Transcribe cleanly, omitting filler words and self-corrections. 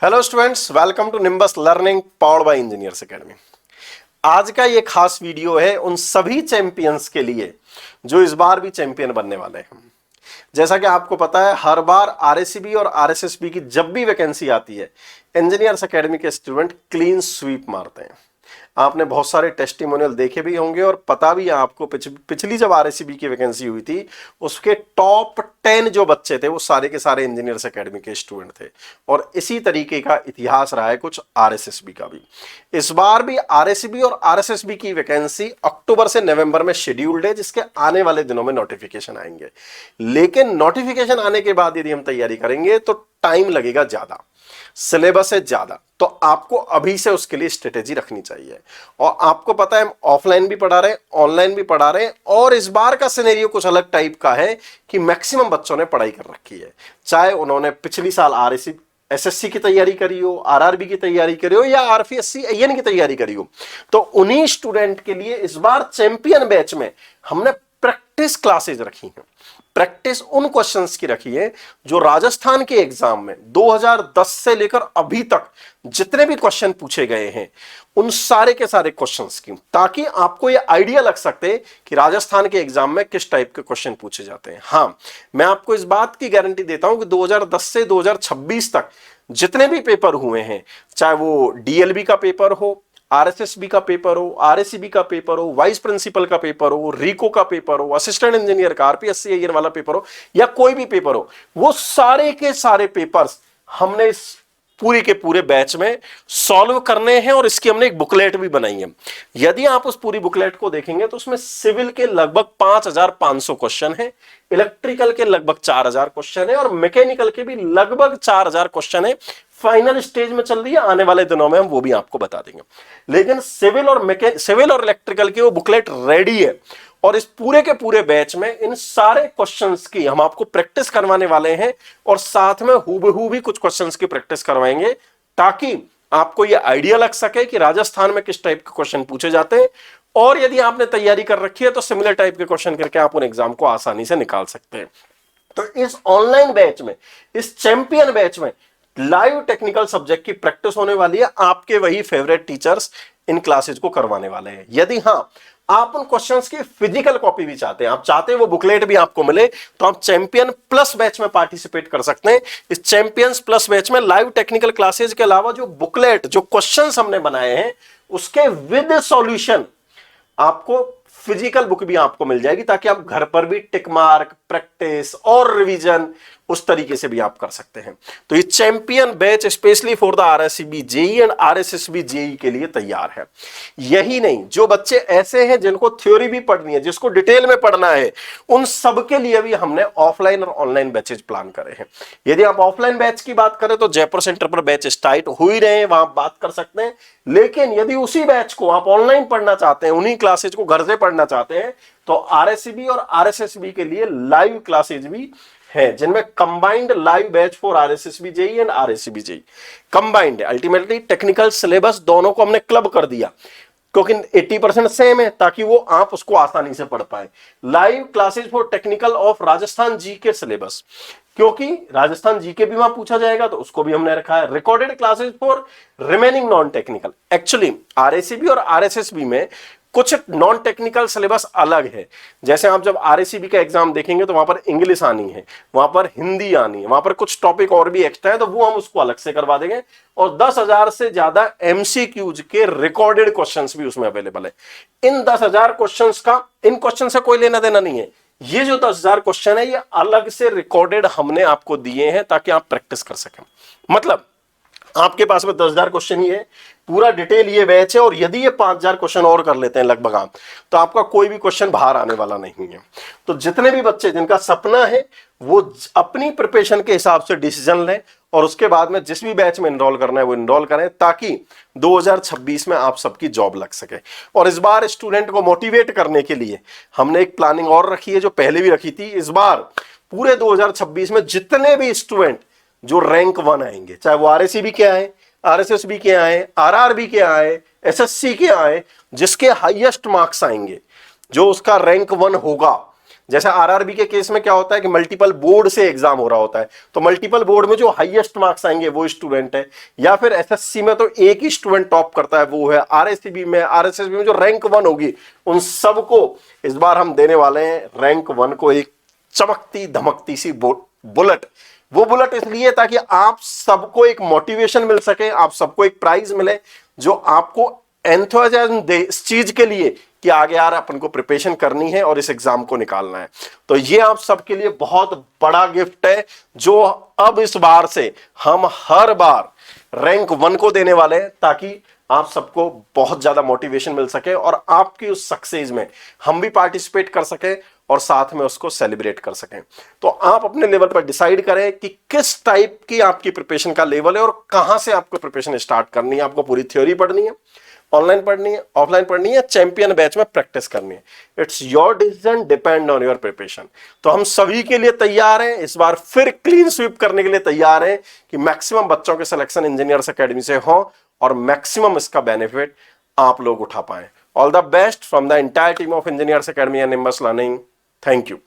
Hello students, welcome to Nimbus Learning powered by Engineers Academy. आज का ये खास वीडियो है उन सभी चैंपियंस के लिए जो इस बार भी चैंपियन बनने वाले हैं। जैसा कि आपको पता है, हर बार आरएसीबी और आरएसएसबी की जब भी वैकेंसी आती है, इंजीनियर्स एकेडमी के स्टूडेंट क्लीन स्वीप मारते हैं। आपने बहुत सारे टेस्टिमोनियल देखे भी होंगे और पता भी है आपको, पिछली जब आरएसीबी की वैकेंसी हुई थी उसके टॉप 10 जो बच्चे थे वो सारे के सारे इंजीनियर्स एकेडमी के स्टूडेंट थे। और इसी तरीके का इतिहास रहा है कुछ आरएसएसबी का भी। इस बार भी आरएसीबी और आरएसएसबी की वैकेंसी अक्टूबर से नवंबर में शेड्यूल्ड है, जिसके आने वाले दिनों में नोटिफिकेशन आएंगे। लेकिन नोटिफिकेशन आने के बाद यदि हम तैयारी करेंगे तो टाइम लगेगा ज्यादा, सिलेबस है ज्यादा, तो आपको अभी से उसके लिए स्ट्रेटेजी रखनी चाहिए। और आपको पता है हम ऑफलाइन भी पढ़ा रहे हैं, ऑनलाइन भी पढ़ा रहे हैं, और इस बार का सिनेरियो कुछ अलग टाइप का है कि मैक्सिमम बच्चों ने पढ़ाई कर रखी है, चाहे उन्होंने पिछली साल आरएसी एसएससी की तैयारी करी हो, आरआरबी की तैयारी करी हो या आरपीएससी एएन की तैयारी करी हो। तो उन्हीं स्टूडेंट के लिए इस बार चैंपियन बैच में हमने प्रैक्टिस क्लासेज रखी हैं। प्रैक्टिस उन क्वेश्चंस की रखी है जो राजस्थान के एग्जाम में 2010 से लेकर अभी तक जितने भी क्वेश्चन पूछे गए हैं उन सारे के सारे क्वेश्चंस की, ताकि आपको यह आइडिया लग सकते कि राजस्थान के एग्जाम में किस टाइप के क्वेश्चन पूछे जाते हैं। हां, मैं आपको इस बात की गारंटी देता हूं कि 2010 से 2026 तक जितने भी पेपर हुए हैं, चाहे वो डीएलबी का पेपर हो, आरएसएसबी का पेपर हो, आरएसीबी का पेपर हो, वाइस प्रिंसिपल का पेपर हो, रीको का पेपर हो, असिस्टेंट इंजीनियर का आरपीएससी एएन वाला पेपर हो, या कोई भी पेपर हो, वो सारे के सारे पेपर्स हमने इस पूरे के पूरे बैच में सॉल्व करने हैं। और इसकी हमने एक बुकलेट भी बनाई है। यदि आप उस पूरी बुकलेट को देखेंगे तो उसमें सिविल के लगभग 5500 क्वेश्चन है, इलेक्ट्रिकल के लगभग 4000 क्वेश्चन है, और मैकेनिकल के भी लगभग 4000 क्वेश्चन है। फाइनल स्टेज में चल रही है, आने वाले दिनों में हम वो भी आपको बता देंगे। लेकिन सिविल और इलेक्ट्रिकल की वो बुकलेट रेडी है, और इस पूरे के पूरे बैच में इन सारे क्वेश्चंस की हम आपको प्रैक्टिस करवाने वाले हैं, और साथ में हूबहू भी कुछ क्वेश्चंस की प्रैक्टिस करवाएंगे, ताकि आपको यह आइडिया लग सके कि राजस्थान में किस टाइप के क्वेश्चन पूछे जाते हैं। और यदि आपने तैयारी कर रखी है तो सिमिलर टाइप के क्वेश्चन करके आप उन एग्जाम को आसानी से निकाल सकते हैं। तो इस ऑनलाइन बैच में, इस चैंपियन बैच में लाइव टेक्निकल सब्जेक्ट की प्रैक्टिस होने वाली है। आपके वही फेवरेट टीचर्स इन क्लासेज को करवाने वाले हैं। यदि हां, आप उन क्वेश्चंस की फिजिकल कॉपी भी चाहते हैं, आप चाहते हैं वो बुकलेट भी आपको मिले, तो आप चैंपियन प्लस बैच में पार्टिसिपेट कर सकते हैं। इस चैंपियंस प्लस बैच में लाइव टेक्निकल क्लासेज के अलावा जो बुकलेट, जो क्वेश्चंस हमने बनाए हैं, उसके विद सॉल्यूशन आपको फिजिकल बुक भी आपको मिल जाएगी, ताकि आप घर पर भी टिक मार्क, प्रैक्टिस और रिवीजन उस तरीके से भी आप कर सकते हैं। तो ये champion batch specially for the RSCB JE and RSSB JE के लिए तैयार है। यही नहीं, जो बच्चे ऐसे हैं जिनको थ्योरी भी पढ़नी है, जिसको डिटेल में पढ़ना है, उन सब के लिए भी हमने ऑफलाइन और ऑनलाइन बैचेज प्लान करे हैं। यदि आप ऑफलाइन बैच की बात करें तो जयपुर सेंटर पर बैच स्टार्ट हो ही रहे हैं, वहां बात कर सकते हैं। लेकिन यदि उसी बैच को आप ऑनलाइन पढ़ना चाहते हैं, उन्हीं क्लासेज को घर से पढ़ना चाहते हैं, तो आरएससीबी और आरएसएसबी के लिए लाइव क्लासेज भी है, जिनमें combined live batch for RSSB JE and RSCB JE combined है। अल्टीमेटली टेक्निकल सिलेबस दोनों को हमने क्लब कर दिया, क्योंकि 80% सेम है, ताकि वो आप उसको आसानी से पढ़ पाए। Live classes for technical of Rajasthan GK syllabus, क्योंकि राजस्थान जीके भी वहां पूछा जाएगा, तो उसको भी हमने रखा है। Recorded classes for remaining non technical. Actually RACB और आरएसएसबी में कुछ नॉन टेक्निकल सिलेबस अलग है। जैसे आप जब आरएसीबी का एग्जाम देखेंगे तो वहां पर इंग्लिश आनी है, वहां पर हिंदी आनी है, वहां पर कुछ टॉपिक और भी एक्स्ट्रा है, तो वो हम उसको अलग से करवा देंगे। और 10,000 से ज्यादा एमसीक्यूज के रिकॉर्डेड क्वेश्चंस भी उसमें अवेलेबल है। इन 10,000 क्वेश्चंस का इन क्वेश्चन से कोई लेना देना नहीं है। ये जो 10,000 क्वेश्चन है, ये अलग से रिकॉर्डेड हमने आपको दिए हैं, ताकि आप प्रैक्टिस कर सकें। मतलब आपके पास में 10,000 क्वेश्चन ही है, पूरा डिटेल ये बैच है, और यदि ये 5,000 क्वेश्चन और कर लेते हैं लगभग आप, तो आपका कोई भी क्वेश्चन बाहर आने वाला नहीं है। तो जितने भी बच्चे जिनका सपना है वो अपनी प्रिपरेशन के हिसाब से डिसीजन लें, और उसके बाद में जिस भी बैच में इनरोल करना है वो इनरोल करें, ताकि 2026 में आप सबकी जॉब लग सके। और इस बार स्टूडेंट को मोटिवेट करने के लिए हमने एक प्लानिंग और रखी है, जो पहले भी रखी थी। इस बार पूरे 2026 में जितने भी स्टूडेंट जो रैंक 1 आएंगे, चाहे वो आरएसीबी के आए, आरएसएसबी के आए, आरआरबी के आए, एसएससी के आए, जिसके हाईएस्ट मार्क्स आएंगे, जो उसका रैंक 1 होगा, जैसे आरआरबी के केस में क्या होता है कि मल्टीपल बोर्ड से एग्जाम हो रहा होता है, तो मल्टीपल बोर्ड में जो हाईएस्ट मार्क्स आएंगे वो स्टूडेंट है, या फिर एसएससी में तो एक ही स्टूडेंट टॉप करता है वो है, आरएससीबी में आरएसएसबी में जो रैंक 1 होगी उन सबको इस बार हम देने वाले हैं रैंक 1 को एक चमकती धमकती सी बुलेट। वो बुलेट इसलिए ताकि आप सबको एक मोटिवेशन मिल सके, आप सबको एक प्राइज मिले जो आपको एंथुसियाज्म दे इस चीज के लिए कि आगे यार अपन को प्रिपरेशन करनी है और इस एग्जाम को निकालना है। तो ये आप सबके लिए बहुत बड़ा गिफ्ट है जो अब इस बार से हम हर बार रैंक 1 को देने वाले हैं, ताकि आप सबको बहुत ज्यादा मोटिवेशन मिल सके और आपकी उस सक्सेस में हम भी पार्टिसिपेट कर सके और साथ में उसको सेलिब्रेट कर सकें। तो आप अपने लेवल पर डिसाइड करें कि किस टाइप की आपकी प्रिपरेशन का लेवल है और कहां से आपको प्रिपरेशन स्टार्ट करनी है। आपको पूरी थ्योरी पढ़नी है, ऑनलाइन पढ़नी है, ऑफलाइन पढ़नी है, चैंपियन बैच में प्रैक्टिस करनी है। It's your decision, depend on your preparation. तो हम सभी के लिए तैयार हैं, इस बार फिर क्लीन स्वीप करने के लिए तैयार हैं कि मैक्सिमम बच्चों के सिलेक्शन इंजीनियर्स एकेडमी से हो और मैक्सिमम इसका बेनिफिट आप लोग उठा पाए। All the best from the entire team of engineers academy and nimbus learning. Thank you.